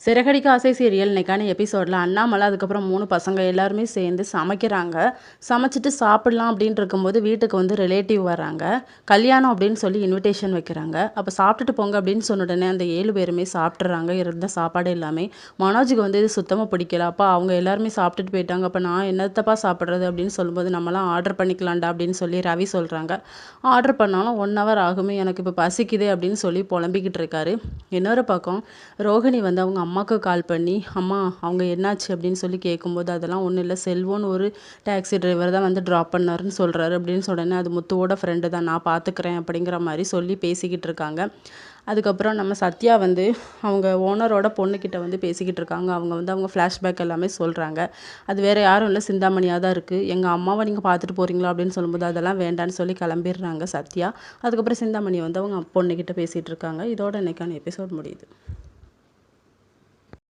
சிறகடிக்க ஆசை சீரியல் இன்னைக்கான எபிசோடில் அண்ணாமலை அதுக்கப்புறம் 3 பசங்க எல்லாருமே சேர்ந்து சமைக்கிறாங்க. சமைச்சிட்டு சாப்பிடலாம் அப்படின்னு இருக்கும்போது வீட்டுக்கு வந்து ரிலேட்டிவ் வராங்க. கல்யாணம் அப்படின்னு சொல்லி இன்விடேஷன் வைக்கிறாங்க. அப்போ சாப்பிட்டுட்டு போங்க அப்படின்னு சொன்ன உடனே அந்த 7 பேருமே சாப்பிட்றாங்க. இருந்த சாப்பாடு எல்லாமே மனோஜுக்கு வந்து இது சுத்தமாக பிடிக்கல. அப்போ அவங்க எல்லாருமே சாப்பிட்டுட்டு போயிட்டாங்க. அப்போ நான் என்னத்தப்பா சாப்பிட்றது அப்படின்னு சொல்லும்போது நம்மலாம் ஆர்டர் பண்ணிக்கலாம்டா அப்படின்னு சொல்லி ரவி சொல்கிறாங்க. ஆர்டர் பண்ணாலும் 1 ஹவர் ஆகுமே, எனக்கு இப்போ பசிக்குது அப்படின்னு சொல்லி புலம்பிக்கிட்டு இருக்காரு. இன்னொரு பக்கம் ரோகிணி வந்து அவங்க அம்மாவுக்கு கால் பண்ணி, அம்மா அவங்க என்னாச்சு அப்படின்னு சொல்லி கேட்கும்போது, அதெல்லாம் ஒன்றும் இல்லை, செல்வம்னு ஒரு டாக்ஸி டிரைவர் தான் வந்து ட்ராப் பண்ணாருன்னு சொல்கிறாரு அப்படின்னு சொன்னோன்னே, அது முத்துவோட ஃப்ரெண்டு தான், நான் பார்த்துக்கிறேன் அப்படிங்கிற மாதிரி சொல்லி பேசிக்கிட்டு இருக்காங்க. அதுக்கப்புறம் நம்ம சத்யா வந்து அவங்க ஓனரோட பொண்ணுக்கிட்ட வந்து பேசிக்கிட்டு இருக்காங்க. அவங்க வந்து அவங்க ஃப்ளாஷ்பேக் எல்லாமே சொல்கிறாங்க. அது வேறு யாரும் இல்லை, சிந்தாமணியாக தான் இருக்குது. எங்கள் அம்மாவை நீங்கள் பார்த்துட்டு போகிறீங்களா அப்படின்னு சொல்லும்போது, அதெல்லாம் வேண்டான்னு சொல்லி கிளம்பிடுறாங்க சத்யா. அதுக்கப்புறம் சிந்தாமணி வந்து அவங்க பொண்ணுக்கிட்ட பேசிகிட்டு இருக்காங்க. இதோட இன்னைக்கான எபிசோட் முடியுது.